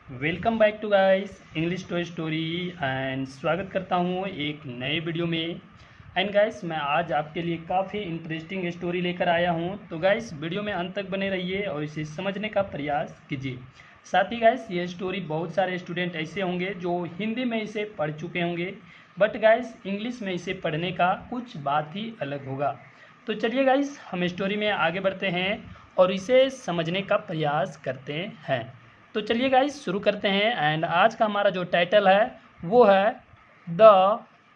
Welcome back to guys English to story and स्वागत करता हूँ एक नए वीडियो में। एंड गाइस मैं आज आपके लिए काफ़ी इंटरेस्टिंग स्टोरी लेकर आया हूँ। तो गाइस वीडियो में अंत तक बने रहिए और इसे समझने का प्रयास कीजिए। साथ ही गाइस ये स्टोरी बहुत सारे स्टूडेंट ऐसे होंगे जो हिंदी में इसे पढ़ चुके होंगे, बट गाइस इंग्लिश में इसे पढ़ने का कुछ बात ही अलग होगा। तो चलिए गाइस हम स्टोरी में आगे बढ़ते हैं और इसे समझने का प्रयास करते हैं। तो चलिए गाइस शुरू करते हैं। एंड आज का हमारा जो टाइटल है वो है द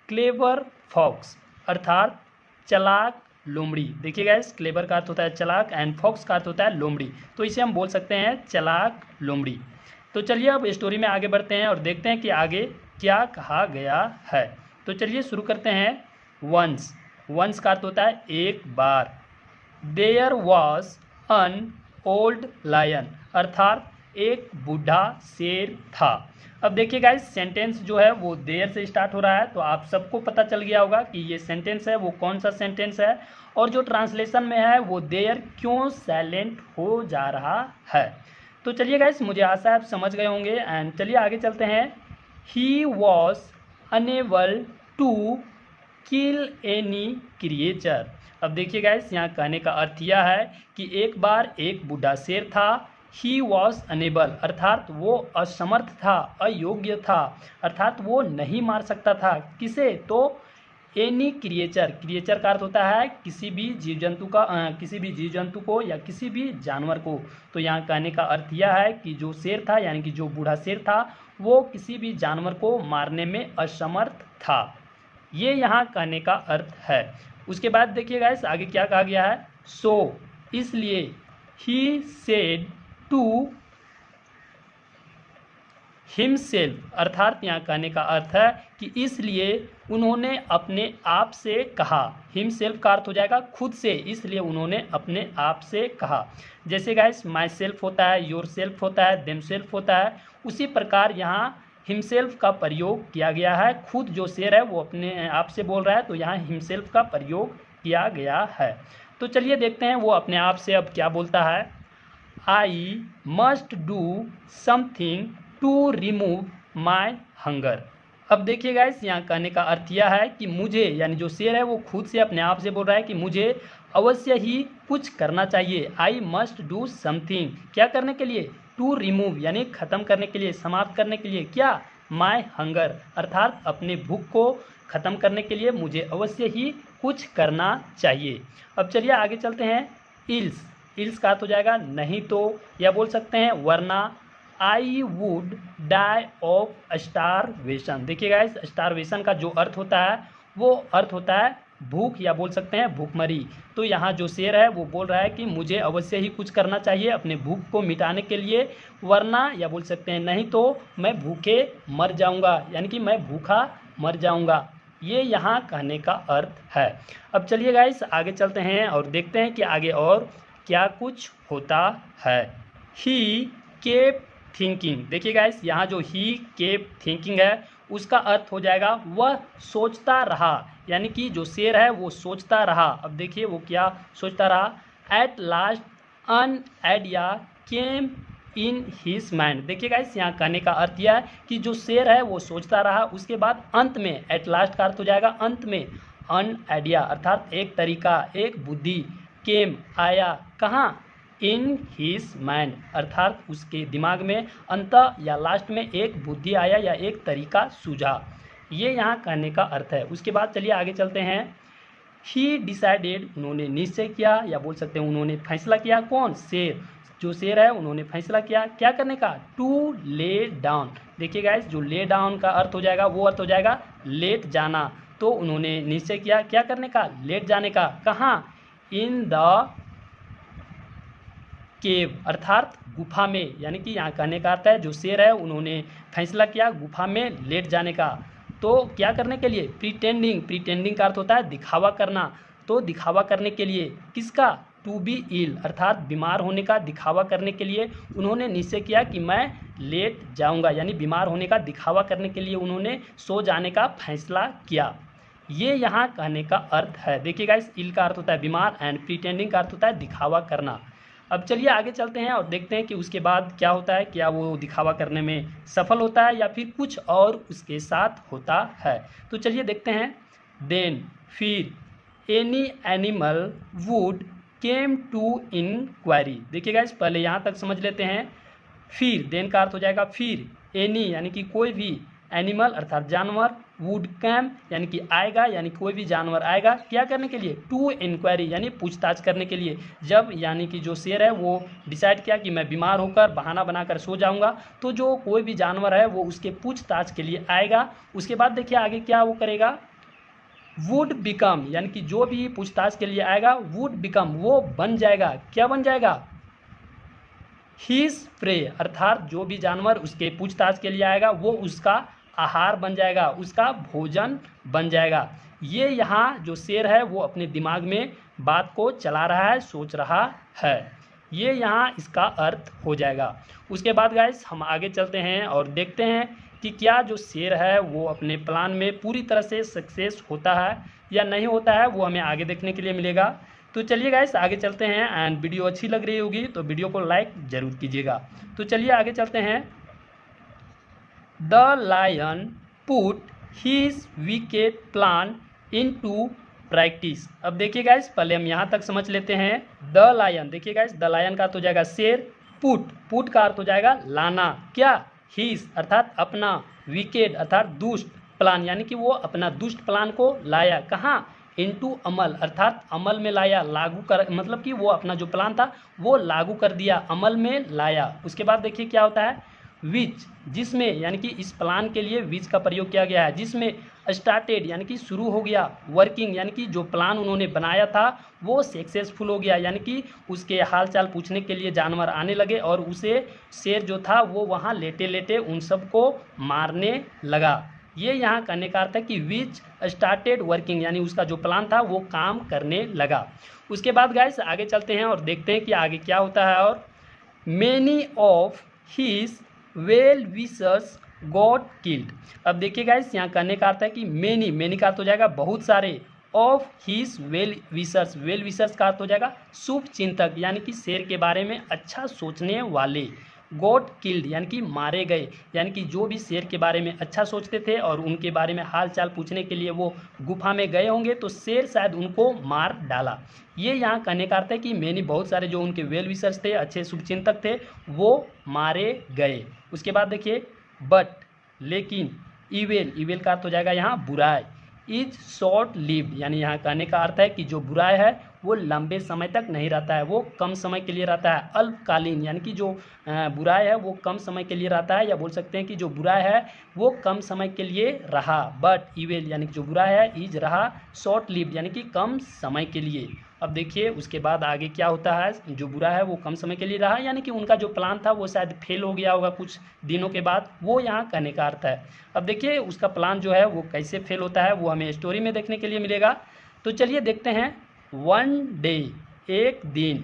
क्लेवर फॉक्स, अर्थात चालाक लोमड़ी। देखिए गाइस, क्लेवर का अर्थ होता है चालाक एंड फॉक्स का अर्थ होता है लोमड़ी, तो इसे हम बोल सकते हैं चालाक लोमड़ी। तो चलिए अब स्टोरी में आगे बढ़ते हैं और देखते हैं कि आगे क्या कहा गया है। तो चलिए शुरू करते हैं। वंस, वंस का अर्थ होता है एक बार। There was an old lion, अर्थात एक बूढ़ा शेर था। अब देखिए गाइस, सेंटेंस जो है वो देयर से स्टार्ट हो रहा है, तो आप सबको पता चल गया होगा कि ये सेंटेंस है वो कौन सा सेंटेंस है, और जो ट्रांसलेशन में है वो देयर क्यों साइलेंट हो जा रहा है। तो चलिए गाइस, मुझे आशा है आप समझ गए होंगे। एंड चलिए आगे चलते हैं। He was unable to kill any creature. अब देखिए गाइस, यहाँ कहने का अर्थ यह है कि एक बार एक बूढ़ा शेर था। ही वॉज अनेबल, अर्थात वो असमर्थ था, अयोग्य था, अर्थात वो नहीं मार सकता था। किसे? तो एनी क्रिएचर, क्रिएचर का अर्थ होता है किसी भी जीव जंतु का, किसी भी जीव जंतु को या किसी भी जानवर को। तो यहाँ कहने का अर्थ यह है कि जो शेर था, यानी कि जो बूढ़ा शेर था, वो किसी भी जानवर को मारने में असमर्थ था। ये यहाँ कहने का अर्थ है। उसके बाद देखिए गाइस, आगे क्या कहा गया है। सो, इसलिए, ही सेड टू हिमसेल्फ, अर्थात यहाँ कहने का अर्थ है कि इसलिए उन्होंने अपने आप से कहा। हिमसेल्फ का अर्थ हो जाएगा खुद से, इसलिए उन्होंने अपने आप से कहा। जैसे गाइस माई सेल्फ होता है, योर सेल्फ होता है, देम सेल्फ होता है, उसी प्रकार यहाँ हिमसेल्फ का प्रयोग किया गया है। खुद जो शेर है वो अपने आप से बोल रहा है, तो यहाँ हिमसेल्फ का प्रयोग किया गया है। तो चलिए देखते हैं वो अपने आप से अब क्या बोलता है। I must do something to remove my hunger. अब देखिए गाइस, यहाँ कहने का अर्थ यह है कि मुझे, यानी जो शेर है वो खुद से अपने आप से बोल रहा है कि मुझे अवश्य ही कुछ करना चाहिए। आई मस्ट डू समथिंग, क्या करने के लिए? टू रिमूव, यानी ख़त्म करने के लिए, समाप्त करने के लिए। क्या? माई हंगर, अर्थात अपने भूख को ख़त्म करने के लिए मुझे अवश्य ही कुछ करना चाहिए। अब चलिए आगे चलते हैं। इल्स, इल्स का अर्थ हो जाएगा नहीं तो, या बोल सकते हैं वरना। I would die of starvation. देखिए गाइस, स्टारवेशन का जो अर्थ होता है वो अर्थ होता है भूख, या बोल सकते हैं भूखमरी। तो यहाँ जो शेर है वो बोल रहा है कि मुझे अवश्य ही कुछ करना चाहिए अपने भूख को मिटाने के लिए, वरना, या बोल सकते हैं नहीं तो, मैं भूखे मर जाऊँगा, यानी कि मैं भूखा मर जाऊँगा। ये यहाँ कहने का अर्थ है। अब चलिए गाइस आगे चलते हैं और देखते हैं कि आगे और क्या कुछ होता है। He kept thinking. देखिए गाइस, यहाँ जो ही केप थिंकिंग है उसका अर्थ हो जाएगा वह सोचता रहा, यानी कि जो शेर है वो सोचता रहा। अब देखिए वो क्या सोचता रहा। At last an idea came in his mind. देखिए गाइस, यहाँ कहने का अर्थ यह है कि जो शेर है वो सोचता रहा, उसके बाद अंत में, एट लास्ट का अर्थ हो जाएगा अंत में, अन आइडिया, अर्थात एक तरीका, एक बुद्धि, केम आया, कहाँ? इन हिज माइंड, अर्थात उसके दिमाग में अंत या लास्ट में एक बुद्धि आया या एक तरीका सूझा। ये यहाँ कहने का अर्थ है। उसके बाद चलिए आगे चलते हैं। ही डिसाइडेड, उन्होंने निश्चय किया, या बोल सकते हैं उन्होंने फैसला किया। कौन? शेर, जो शेर है उन्होंने फैसला किया क्या करने का? To lay down. देखिए गाइस, जो ले डाउन का अर्थ हो जाएगा वो अर्थ हो जाएगा लेट जाना। तो उन्होंने निश्चय किया क्या करने का? लेट जाने का। कहाँ? इन द केव, अर्थात गुफा में, यानी कि यहाँ कहने का अर्थ है जो शेर है उन्होंने फैसला किया गुफा में लेट जाने का। तो क्या करने के लिए? प्रिटेंडिंग, प्रिटेंडिंग का अर्थ होता है दिखावा करना। तो दिखावा करने के लिए, किसका? टू बी इल, अर्थात बीमार होने का दिखावा करने के लिए उन्होंने निश्चय किया कि मैं लेट जाऊंगा, यानी बीमार होने का दिखावा करने के लिए उन्होंने सो जाने का फैसला किया। ये यहाँ कहने का अर्थ है। देखिए गाइस, इल का अर्थ होता है बीमार एंड प्रिटेंडिंग का अर्थ होता है दिखावा करना। अब चलिए आगे चलते हैं और देखते हैं कि उसके बाद क्या होता है, क्या वो दिखावा करने में सफल होता है या फिर कुछ और उसके साथ होता है। तो चलिए देखते हैं। देन फिर any animal would came to inquiry. देखिए गाइस पहले यहाँ तक समझ लेते हैं। फिर देन का अर्थ हो जाएगा फिर, एनी यानी कि कोई भी, एनिमल अर्थात जानवर, वुड कैम यानी कि आएगा, यानी कोई भी जानवर आएगा क्या करने के लिए, टू इंक्वायरी यानी पूछताछ करने के लिए। जब यानी कि जो शेर है वो डिसाइड किया कि मैं बीमार होकर बहाना बनाकर सो जाऊंगा, तो जो कोई भी जानवर है वो उसके पूछताछ के लिए आएगा। उसके बाद देखिए आगे क्या वो करेगा, वुड बिकम यानी कि जो भी पूछताछ के लिए आएगा वुड बिकम वो बन जाएगा, क्या बन जाएगा, हिज प्रे अर्थात जो भी जानवर उसके पूछताछ के लिए आएगा वो उसका आहार बन जाएगा, उसका भोजन बन जाएगा। ये यहाँ जो शेर है वो अपने दिमाग में बात को चला रहा है, सोच रहा है। ये यहाँ इसका अर्थ हो जाएगा। उसके बाद गाइस हम आगे चलते हैं और देखते हैं कि क्या जो शेर है वो अपने प्लान में पूरी तरह से सक्सेस होता है या नहीं होता है, वो हमें आगे देखने के लिए मिलेगा। तो चलिए गाइस आगे चलते हैं। एंड वीडियो अच्छी लग रही होगी तो वीडियो को लाइक जरूर कीजिएगा। तो चलिए आगे चलते हैं। The lion put his wicked plan into practice. अब देखिए गाइस पहले हम यहाँ तक समझ लेते हैं। द लायन, देखिए गाइस द लायन का अर्थ हो जाएगा शेर, पुट का अर्थ हो जाएगा लाना, क्या, हिज अर्थात अपना, विकेट अर्थात दुष्ट, प्लान यानी कि वो अपना दुष्ट प्लान को लाया, कहाँ, इनटू अमल अर्थात अमल में लाया, लागू कर, मतलब कि वो अपना जो प्लान था वो लागू कर दिया, अमल में लाया। उसके बाद देखिए क्या होता है, विच जिसमें यानी कि इस प्लान के लिए विच का प्रयोग किया गया है, जिसमें स्टार्टेड यानी कि शुरू हो गया, वर्किंग यानी कि जो प्लान उन्होंने बनाया था वो सक्सेसफुल हो गया, यानी कि उसके हालचाल पूछने के लिए जानवर आने लगे और उसे शेर जो था वो वहाँ लेटे लेटे उन सबको मारने लगा। ये यहाँ कहने का अर्थ है कि विच स्टार्टेड वर्किंग यानी उसका जो प्लान था वो काम करने लगा। उसके बाद गाइस आगे चलते हैं और देखते हैं कि आगे क्या होता है। और many of his well wishers got killed. अब देखिए गाइस यहाँ कहने का अर्थ है कि मैनी का अर्थ हो जाएगा बहुत सारे, ऑफ हिज वेल विशर्स का अर्थ हो जाएगा शुभ चिंतक यानी कि शेर के बारे में अच्छा सोचने वाले, गॉट किल्ड यानी कि मारे गए, यानी कि जो भी शेर के बारे में अच्छा सोचते थे और उनके बारे में हाल चाल पूछने के लिए वो गुफा में गए होंगे तो शेर शायद उनको मार डाला। ये यहाँ कहने का अर्थ है कि मैंने बहुत सारे जो उनके वेल विशर्स थे, अच्छे शुभचिंतक थे, वो मारे गए। उसके बाद देखिए बट लेकिन, इवेल का अर्थ हो जाएगा यहाँ बुराई, इज शॉर्ट लिव्ड यानी यहाँ कहने का अर्थ है कि जो बुराई है वो लंबे समय तक नहीं रहता है, वो कम समय के लिए रहता है, अल्पकालीन यानी कि जो बुराई है वो कम समय के लिए रहता है, या बोल सकते हैं कि जो बुराई है वो कम समय के लिए रहा। बट इवेल यानी कि जो बुराई है इज रहा शॉर्ट लिव्ड यानी कि कम समय के लिए। अब देखिए उसके बाद आगे क्या होता है, जो बुरा है वो कम समय के लिए रहा यानी कि उनका जो प्लान था वो शायद फेल हो गया होगा कुछ दिनों के बाद, वो यहाँ कहने का अर्थ है। अब देखिए उसका प्लान जो है वो कैसे फेल होता है वो हमें स्टोरी में देखने के लिए मिलेगा। तो चलिए देखते हैं। वन डे एक दिन,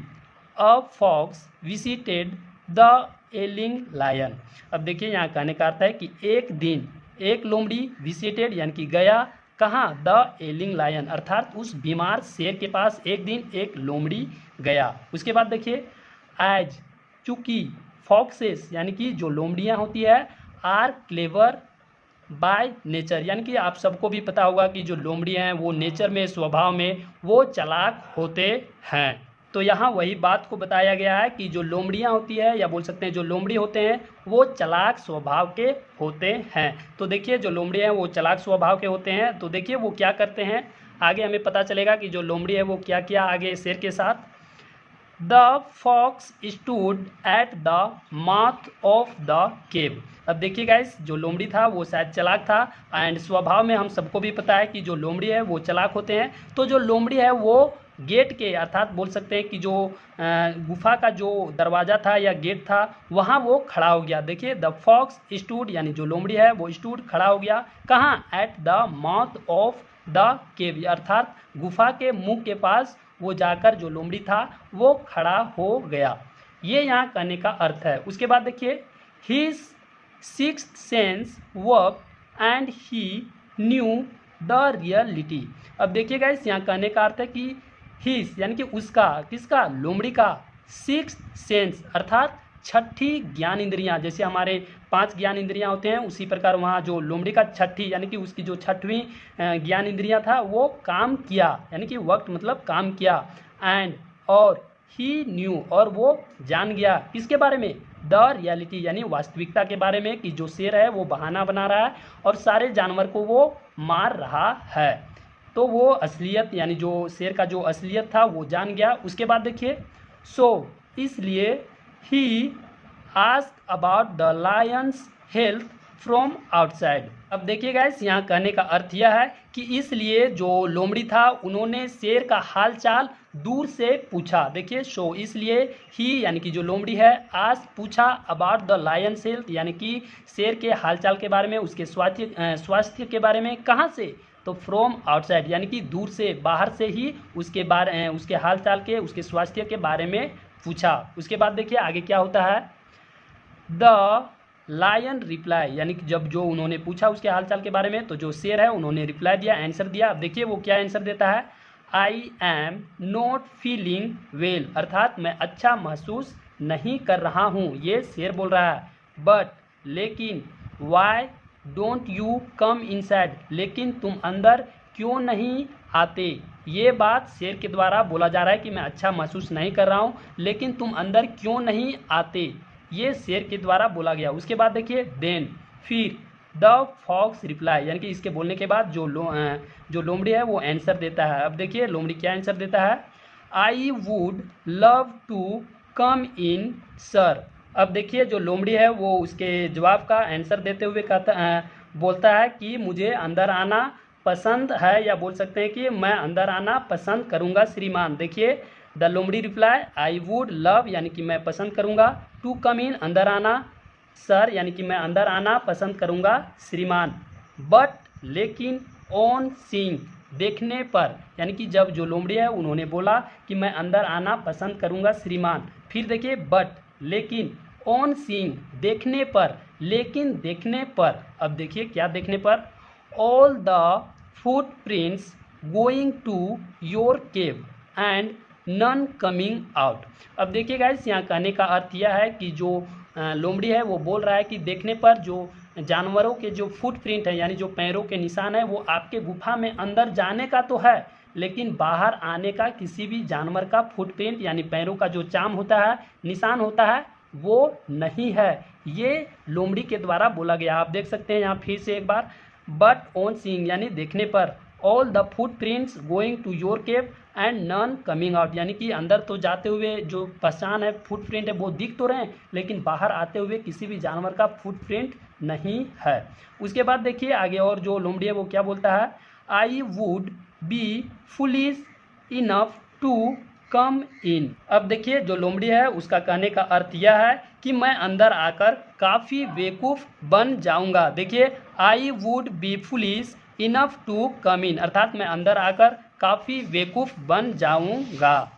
a fox visited the ailing lion. अब देखिए यहाँ कहने का अर्थ है कि एक दिन एक लोमड़ी विजिटेड यानी कि गया, कहाँ, द एलिंग लायन अर्थात उस बीमार शेर के पास एक दिन एक लोमड़ी गया। उसके बाद देखिए एज चूंकि फॉक्सेस यानी कि जो लोमड़ियाँ होती है, आर क्लेवर बाय नेचर यानी कि आप सबको भी पता होगा कि जो लोमड़ी हैं वो नेचर में, स्वभाव में वो चालाक होते हैं। तो यहाँ वही बात को बताया गया है कि जो लोमड़ियाँ होती है या बोल सकते हैं जो लोमड़ी होते हैं वो चालाक स्वभाव के होते हैं। तो देखिए जो लोमड़ी हैं वो चालाक स्वभाव के होते हैं। तो देखिए वो क्या करते हैं, आगे हमें पता चलेगा कि जो लोमड़ी है वो क्या किया आगे शेर के साथ। The fox stood at the mouth of the cave. अब देखिए गाइस जो लोमड़ी था वो शायद चालाक था, एंड स्वभाव में हम सबको भी पता है कि जो लोमड़ी है वो चालाक होते हैं। तो जो लोमड़ी है वो गेट के अर्थात बोल सकते हैं कि जो गुफा का जो दरवाज़ा था या गेट था वहाँ वो खड़ा हो गया। देखिए द फॉक्स स्टूड यानी जो लोमड़ी है वो स्टूड खड़ा हो गया, कहाँ, eight the mouth of the केव अर्थात गुफा के मुंह के पास वो जाकर जो लोमड़ी था वो खड़ा हो गया। ये यहाँ कहने का अर्थ है। उसके बाद देखिए his sixth sense work and he new the reality. अब देखिए गाइस यहाँ कहने का अर्थ है कि हिज यानी कि उसका, किसका, लोमड़ी का सिक्स सेंस अर्थात छठी ज्ञान इंद्रियां, जैसे हमारे 5 ज्ञान इंद्रियां होते हैं उसी प्रकार वहाँ जो लोमड़ी का छठी यानी कि उसकी जो छठवीं ज्ञान इंद्रियां था वो काम किया, यानी कि वक्त मतलब काम किया। एंड और ही न्यू और वो जान गया किसके बारे में, द रियलिटी यानी वास्तविकता के बारे में, कि जो शेर है वो बहाना बना रहा है और सारे जानवर को वो मार रहा है। तो वो असलियत यानी जो शेर का जो असलियत था वो जान गया। उसके बाद देखिए, सो इसलिए ही ask about the lion's health from outside. अब देखिए गाइस, यहाँ कहने का अर्थ यह है कि इसलिए जो लोमड़ी था उन्होंने शेर का हाल चाल दूर से पूछा। देखिए, सो इसलिए ही यानी कि जो लोमड़ी है आज पूछा अबाउट द लायंस हेल्थ यानी कि शेर के हालचाल के बारे में, उसके स्वास्थ्य के बारे में। कहाँ से, तो फ्रॉम आउटसाइड यानी कि दूर से, बाहर से ही उसके हालचाल के, उसके स्वास्थ्य के बारे में पूछा। उसके बाद देखिए आगे क्या होता है, द लायन रिप्लाई यानी कि जब जो उन्होंने पूछा उसके हालचाल के बारे में तो जो शेर है उन्होंने रिप्लाई दिया, आंसर दिया। अब देखिए वो क्या आंसर देता है, I am not feeling well अर्थात मैं अच्छा महसूस नहीं कर रहा हूँ, ये शेर बोल रहा है। बट लेकिन, why don't you come inside लेकिन तुम अंदर क्यों नहीं आते। ये बात शेर के द्वारा बोला जा रहा है कि मैं अच्छा महसूस नहीं कर रहा हूँ लेकिन तुम अंदर क्यों नहीं आते, ये शेर के द्वारा बोला गया। उसके बाद देखिए, देन फिर द फॉक्स रिप्लाई यानी कि इसके बोलने के बाद जो लोमड़ी है वो आंसर देता है। अब देखिए लोमड़ी क्या आंसर देता है, I would love to come in sir. अब देखिए जो लोमड़ी है वो उसके जवाब का आंसर देते हुए बोलता है कि मुझे अंदर आना पसंद है, या बोल सकते हैं कि मैं अंदर आना पसंद करूंगा श्रीमान। देखिए द लोमड़ी रिप्लाई, आई वुड लव यानी कि मैं पसंद करूंगा, टू कम इन अंदर आना, सर यानी कि मैं अंदर आना पसंद करूंगा श्रीमान, बट लेकिन ऑन सीइंग देखने पर, यानी कि जब जो लोमड़ी है उन्होंने बोला कि मैं अंदर आना पसंद करूंगा श्रीमान। फिर देखिए बट लेकिन, ऑन सीइंग देखने पर, लेकिन देखने पर। अब देखिए क्या देखने पर, all the footprints going to your cave and none coming out. अब देखिए गाइस यहाँ कहने का अर्थ यह है कि जो लोमड़ी है वो बोल रहा है कि देखने पर जो जानवरों के जो फुटप्रिंट है यानी जो पैरों के निशान है वो आपके गुफा में अंदर जाने का तो है लेकिन बाहर आने का किसी भी जानवर का फुटप्रिंट यानी पैरों का जो चाम होता है, निशान होता है, वो नहीं है। ये लोमड़ी के द्वारा बोला गया। आप देख सकते हैं यहाँ फिर से एक बार, बट ऑन सीइंग यानी देखने पर, all the footprints going to your cave and none coming out यानी कि अंदर तो जाते हुए जो पहचान है, फुटप्रिंट है, वो दिख तो रहे हैं लेकिन बाहर आते हुए किसी भी जानवर का फुटप्रिंट नहीं है। उसके बाद देखिए आगे और जो लोमड़ी है वो क्या बोलता है, I would be foolish enough to come in. अब देखिए जो लोमड़ी है उसका कहने का अर्थ यह है कि मैं अंदर आकर काफ़ी बेवकूफ़ बन जाऊंगा। देखिए, I would be foolish enough to come in अर्थात मैं अंदर आकर काफ़ी बेवकूफ़ बन जाऊंगा।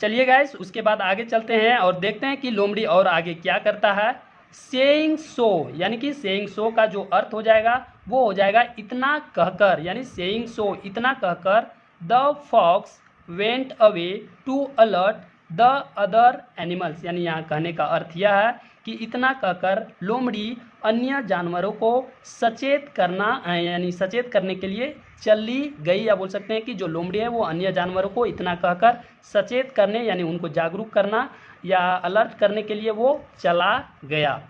चलिए गाइस उसके बाद आगे चलते हैं और देखते हैं कि लोमड़ी और आगे क्या करता है। सेइंग सो यानी कि सेइंग सो का जो अर्थ हो जाएगा वो हो जाएगा इतना कहकर, यानी सेइंग सो इतना कहकर, the fox went away to alert the other animals यानी यहाँ कहने का अर्थ यह है कि इतना कहकर लोमड़ी अन्य जानवरों को सचेत करने के लिए चली गई, या बोल सकते हैं कि जो लोमड़ी है वो अन्य जानवरों को इतना कहकर सचेत करने यानी उनको जागरूक करना या अलर्ट करने के लिए वो चला गया।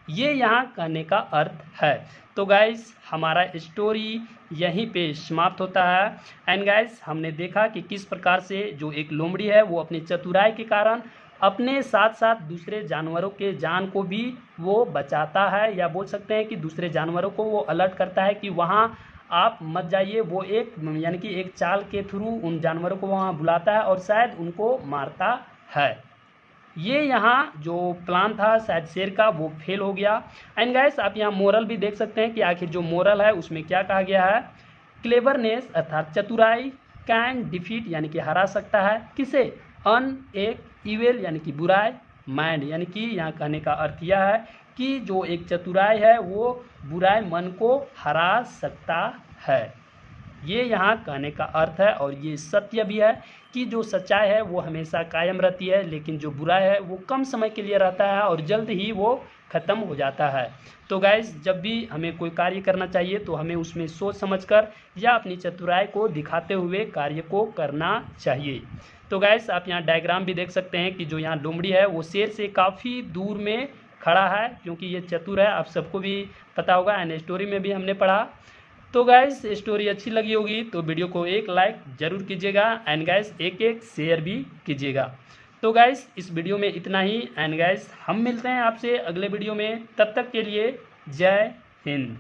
ये यहाँ कहने का अर्थ है। तो गाइस हमारा स्टोरी यहीं पे समाप्त होता है। एंड गाइस हमने देखा कि किस प्रकार से जो एक लोमड़ी है वो अपनी चतुराई के कारण अपने साथ साथ दूसरे जानवरों के जान को भी वो बचाता है, या बोल सकते हैं कि दूसरे जानवरों को वो अलर्ट करता है कि वहाँ आप मत जाइए। वो एक यानी कि एक चाल के थ्रू उन जानवरों को वहाँ बुलाता है और शायद उनको मारता है। ये यहाँ जो प्लान था शायद शेर का वो फेल हो गया। एंड गाइस आप यहाँ मोरल भी देख सकते हैं कि आखिर जो मोरल है उसमें क्या कहा गया है, क्लेवरनेस अर्थात चतुराई, कैन डिफीट यानी कि हरा सकता है किसे, अन एक इवेल यानी कि बुराई, माइंड यानी कि यहाँ कहने का अर्थ यह है कि जो एक चतुराई है वो बुराई मन को हरा सकता है। ये यहाँ कहने का अर्थ है और ये सत्य भी है कि जो सच्चाई है वो हमेशा कायम रहती है, लेकिन जो बुराई है वो कम समय के लिए रहता है और जल्द ही वो ख़त्म हो जाता है। तो गाइस, जब भी हमें कोई कार्य करना चाहिए तो हमें उसमें सोच समझकर या अपनी चतुराई को दिखाते हुए कार्य को करना चाहिए। तो गाइस, आप यहाँ डायग्राम भी देख सकते हैं कि जो यहाँ लोमड़ी है वो शेर से काफ़ी दूर में खड़ा है, क्योंकि ये चतुर है। आप सबको भी पता होगा, एंड स्टोरी में भी हमने पढ़ा। तो गाइस, स्टोरी अच्छी लगी होगी तो वीडियो को एक लाइक ज़रूर कीजिएगा एंड गाइस एक शेयर भी कीजिएगा। तो गाइस, इस वीडियो में इतना ही एंड गाइस हम मिलते हैं आपसे अगले वीडियो में। तब तक के लिए जय हिंद।